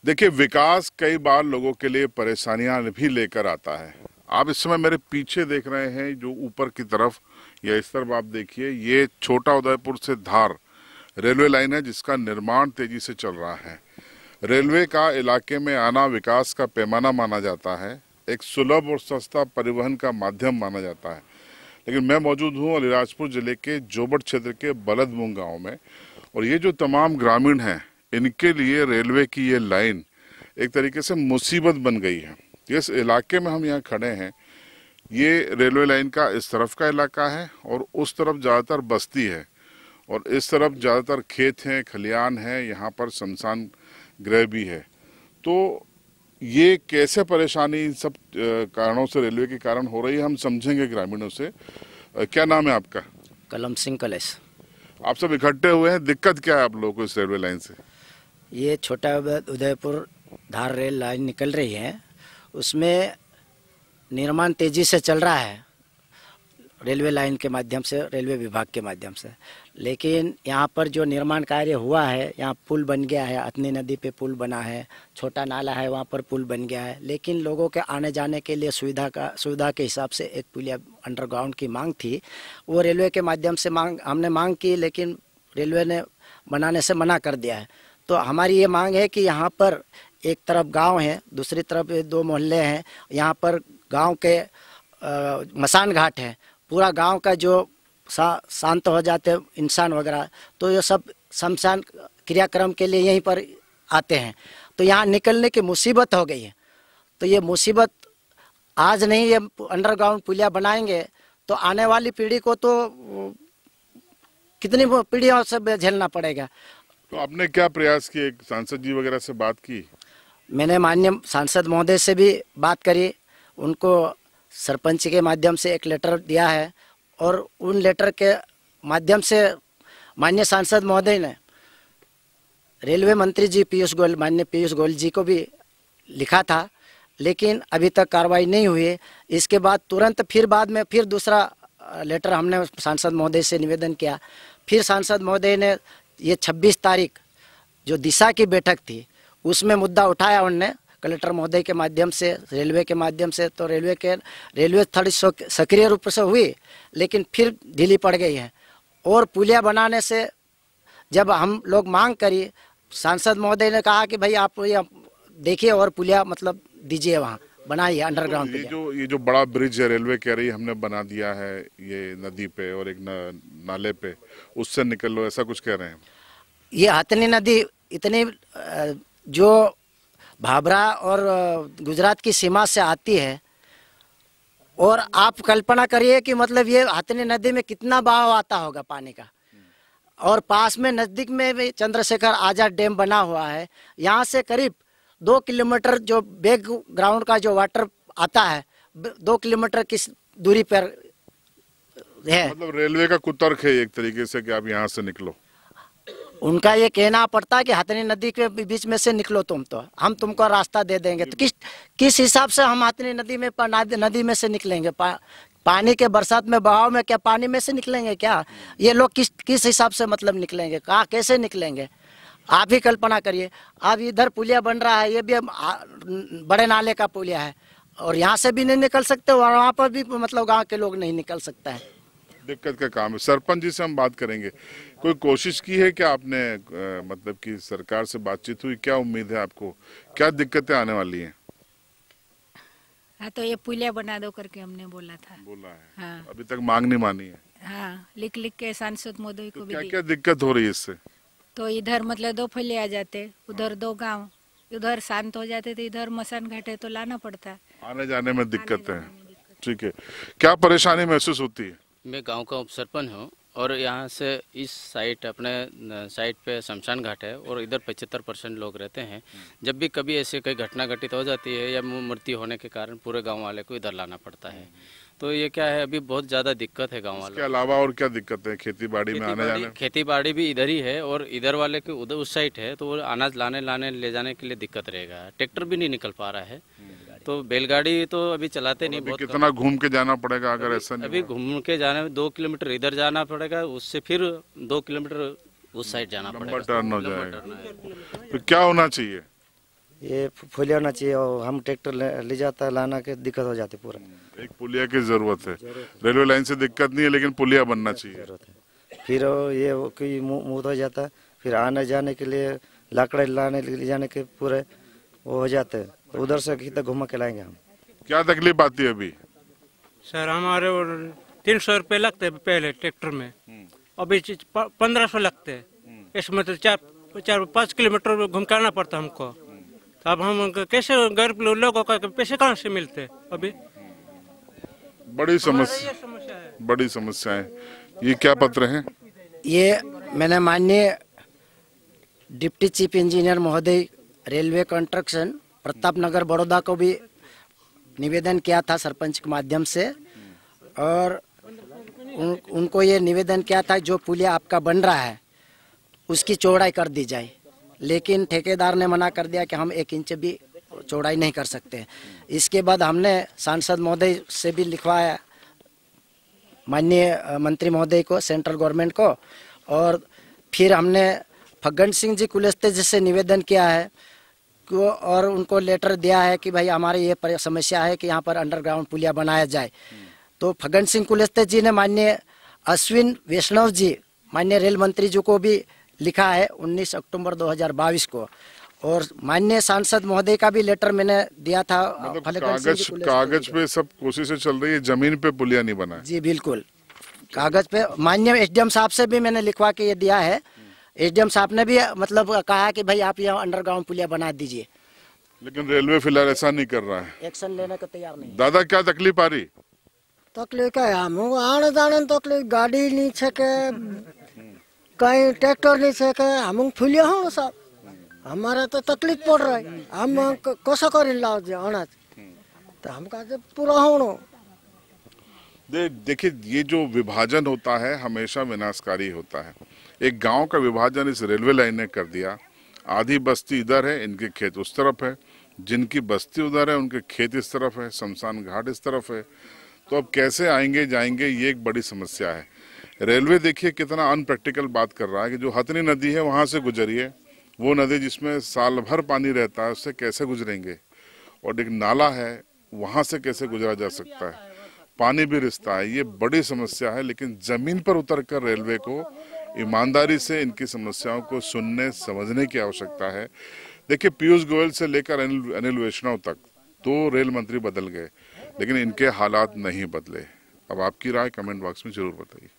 देखिए, विकास कई बार लोगों के लिए परेशानियां भी लेकर आता है। आप इस समय मेरे पीछे देख रहे हैं, जो ऊपर की तरफ या इस तरफ आप देखिए, ये छोटा उदयपुर से धार रेलवे लाइन है जिसका निर्माण तेजी से चल रहा है। रेलवे का इलाके में आना विकास का पैमाना माना जाता है, एक सुलभ और सस्ता परिवहन का माध्यम माना जाता है। लेकिन मैं मौजूद हूँ अलीराजपुर जिले के जोबट क्षेत्र के बलदमूंग गांव में, और ये जो तमाम ग्रामीण हैं, इनके लिए रेलवे की ये लाइन एक तरीके से मुसीबत बन गई है। जिस इलाके में हम यहाँ खड़े हैं, ये रेलवे लाइन का इस तरफ का इलाका है और उस तरफ ज़्यादातर बस्ती है, और इस तरफ ज़्यादातर खेत हैं, खलियान हैं, यहाँ पर शमशान गृह भी है। तो ये कैसे परेशानी इन सब कारणों से, रेलवे के कारण हो रही है, हम समझेंगे ग्रामीणों से। क्या नाम है आपका? कलम सिंह कलेश। आप सब इकट्ठे हुए हैं, दिक्कत क्या है आप लोगों को इस रेलवे लाइन से? ये छोटा उदयपुर धार रेल लाइन निकल रही है, उसमें निर्माण तेजी से चल रहा है रेलवे लाइन के माध्यम से, रेलवे विभाग के माध्यम से। लेकिन यहाँ पर जो निर्माण कार्य हुआ है, यहाँ पुल बन गया है, हथनी नदी पे पुल बना है, छोटा नाला है, वहाँ पर पुल बन गया है। लेकिन लोगों के आने जाने के लिए सुविधा के हिसाब से एक पुलिया अंडरग्राउंड की मांग थी, वो रेलवे के माध्यम से हमने मांग की, लेकिन रेलवे ने बनाने से मना कर दिया है। तो हमारी ये मांग है कि यहाँ पर एक तरफ गाँव है, दूसरी तरफ 2 मोहल्ले हैं। यहाँ पर गाँव के मसान घाट है, पूरा गांव का जो शांत हो जाते इंसान वगैरह, तो ये सब शमशान क्रियाक्रम के लिए यहीं पर आते हैं। तो यहाँ निकलने की मुसीबत हो गई है। तो ये मुसीबत आज नहीं, ये अंडरग्राउंड पुलिया बनाएंगे तो आने वाली पीढ़ी को तो कितनी पीढ़ियों से झेलना पड़ेगा। तो आपने क्या प्रयास किए, सांसद जी वगैरह से बात की? मैंने माननीय सांसद महोदय से भी बात करी, उनको सरपंच के माध्यम से एक लेटर दिया है, और उन लेटर के माध्यम से माननीय सांसद महोदय ने रेलवे मंत्री जी माननीय पीयूष गोयल जी को भी लिखा था, लेकिन अभी तक कार्रवाई नहीं हुई है। इसके बाद तुरंत फिर बाद में फिर दूसरा लेटर हमने सांसद महोदय से निवेदन किया। फिर सांसद महोदय ने ये 26 तारीख जो दिशा की बैठक थी, उसमें मुद्दा उठाया उनने कलेक्टर महोदय के माध्यम से, रेलवे के माध्यम से। तो रेलवे थोड़ी सक्रिय रूप से हुई, लेकिन फिर ढीली पड़ गई है। और पुलिया बनाने से जब हम लोग मांग करी, सांसद महोदय ने कहा कि भाई आप ये देखिए और पुलिया मतलब दीजिए, वहाँ बनाइए अंडरग्राउंड। तो ये जो बड़ा ब्रिज है, रेलवे कह रही है हमने बना दिया है ये नदी पे और एक नाले पे, उससे निकल लो, ऐसा कुछ कह रहे हैं? ये हथनी नदी इतनी जो भाभरा और गुजरात की सीमा से आती है, और आप कल्पना करिए कि मतलब ये हथनी नदी में कितना बहाव आता होगा पानी का। और पास में नज़दीक में भी चंद्रशेखर आजाद डैम बना हुआ है, यहाँ से करीब 2 किलोमीटर जो बैक ग्राउंड का जो वाटर आता है, 2 किलोमीटर की दूरी पर है। मतलब रेलवे का कुतर्क है एक तरीके से कि आप यहाँ से निकलो। उनका ये कहना पड़ता है कि हथनी नदी के बीच में से निकलो तुम, तो हम तुमको रास्ता दे देंगे। तो किस हिसाब से हम हथनी नदी में से निकलेंगे? पानी के बरसात में बहाव में क्या पानी में से निकलेंगे क्या? ये लोग किस हिसाब से मतलब निकलेंगे, कहाँ कैसे निकलेंगे? आप ही कल्पना करिए। अब इधर पुलिया बन रहा है, ये भी बड़े नाले का पुलिया है, और यहाँ से भी नहीं निकल सकते, और वहाँ पर भी मतलब गाँव के लोग नहीं निकल सकता है। दिक्कत का काम है। सरपंच जी से हम बात करेंगे। कोई कोशिश की है कि आपने मतलब कि सरकार से बातचीत हुई? क्या उम्मीद है आपको, क्या दिक्कतें आने वाली हैं? हाँ, तो ये पुलिया बना दो करके हमने बोला है। हाँ। अभी तक मांग नहीं मानी है? हाँ, लिख के सांसद महोदय को भी क्या क्या दिक्कत हो रही है इससे? तो इधर मतलब 2 फैले आ जाते, उधर 2 गांव, उधर शांत हो जाते, तो इधर मसान घाट है तो लाना पड़ता। आने जाने में दिक्कत है। ठीक है, क्या परेशानी महसूस होती है? मैं गांव का उप सरपंच हूँ, और यहाँ से इस साइड अपने साइड पे शमशान घाट है, और इधर 75% लोग रहते हैं। जब भी कभी ऐसे कोई घटना घटित हो जाती है या मृत्यु होने के कारण पूरे गांव वाले को इधर लाना पड़ता है। तो ये क्या है, अभी बहुत ज़्यादा दिक्कत है गांव वालों को। इसके अलावा और क्या दिक्कत है? खेती बाड़ी में आने जाने? खेती बाड़ी भी इधर ही है, और इधर वाले के उधर उस साइड है, तो वो अनाज लाने ले जाने के लिए दिक्कत रहेगा। ट्रैक्टर भी नहीं निकल पा रहा है, तो बैलगाड़ी तो अभी चलाते नहीं। बहुत कितना घूम के जाना पड़ेगा अगर ऐसा नहीं? अभी घूम के जाने में 2 किलोमीटर इधर जाना पड़ेगा, उससे फिर 2 किलोमीटर उस साइड जाना पड़ेगा। टर्न हो जाएगा। तो क्या होना चाहिए? ये पुलिया होना चाहिए और हम ट्रैक्टर ले जाता है लाना के दिक्कत हो जाती पूरा। एक पुलिया की जरूरत है, रेलवे लाइन से दिक्कत नहीं है लेकिन पुलिया बनना चाहिए। जरूरत है। फिर ये कोई मुँह हो जाता है, फिर आने जाने के लिए लाकड़ा लाने ले जाने के पूरे वो हो जाते हैं, तो उधर से कितना घुमा के लाएंगे हम। क्या तकलीफ आती है अभी? सर हमारे 300 रुपये लगते हैं पहले ट्रैक्टर में, अभी 1500 लगते हैं। इसमें तो 4-5 किलोमीटर घूम के आना पड़ता हमको। तो अब हम कैसे गरीब लोगों का पैसे कहाँ से मिलते अभी? बड़ी समस्या है। बड़ी समस्या है। ये क्या पत्र है? ये मैंने माननीय डिप्टी चीफ इंजीनियर महोदय रेलवे कंस्ट्रक्शन प्रतापनगर बड़ौदा को भी निवेदन किया था सरपंच के माध्यम से, और उनको ये निवेदन किया था जो पुलिया आपका बन रहा है उसकी चौड़ाई कर दी जाए, लेकिन ठेकेदार ने मना कर दिया कि हम 1 इंच भी चौड़ाई नहीं कर सकते। इसके बाद हमने सांसद महोदय से भी लिखवाया माननीय मंत्री महोदय को, सेंट्रल गवर्नमेंट को, और फिर हमने फग्गन सिंह जी कुलस्ते जी से निवेदन किया है और उनको लेटर दिया है कि भाई हमारी ये समस्या है कि यहाँ पर अंडरग्राउंड पुलिया बनाया जाए। तो फग्गन सिंह कुलस्ते जी ने माननीय अश्विन वैष्णव जी माननीय रेल मंत्री जी को भी लिखा है 19 अक्टूबर 2022 को, और माननीय सांसद महोदय का भी लेटर मैंने दिया था। मतलब कागज पे सब कोशिशें चल रही है, जमीन पे पुलिया नहीं बना है। जी बिल्कुल, कागज पे माननीय एसडीएम साहब से भी मैंने लिखवा के ये दिया है। एसडीएम साहब ने भी मतलब कहा कि भाई आप यहाँ अंडरग्राउंड पुलिया बना दीजिए, लेकिन रेलवे फिलहाल ऐसा नहीं कर रहा है, एक्शन लेने को तैयार नहीं। दादा क्या तकलीफ आ रही? तकलीफ क्या है, हम आने जाने में तकलीफ, गाड़ी नहीं छके, कहीं ट्रैक्टर नहीं छके, हम फुलिया हो सब, हमारा तो तकलीफ पड़ रहा है। हम कसं करें लाओ अनाज, तो हमका तो पूरा होना। देखिए, ये जो विभाजन होता है हमेशा विनाशकारी होता है। एक गांव का विभाजन इस रेलवे लाइन ने कर दिया। आधी बस्ती इधर है, इनके खेत उस तरफ है, जिनकी बस्ती उधर है उनके खेत इस तरफ है, शमशान घाट इस तरफ है। तो अब कैसे आएंगे जाएंगे, ये एक बड़ी समस्या है। रेलवे देखिए कितना अनप्रैक्टिकल बात कर रहा है कि जो हथनी नदी है वहां से गुजरिए, वो नदी जिसमें साल भर पानी रहता है उससे कैसे गुजरेंगे, और एक नाला है वहां से कैसे गुजरा जा सकता है, पानी भी रिश्ता है। ये बड़ी समस्या है, लेकिन जमीन पर उतरकर रेलवे को ईमानदारी से इनकी समस्याओं को सुनने समझने की आवश्यकता है। देखिए, पीयूष गोयल से लेकर अनिल वैष्णव तक 2 रेल मंत्री बदल गए, लेकिन इनके हालात नहीं बदले। अब आपकी राय कमेंट बॉक्स में जरूर बताइए।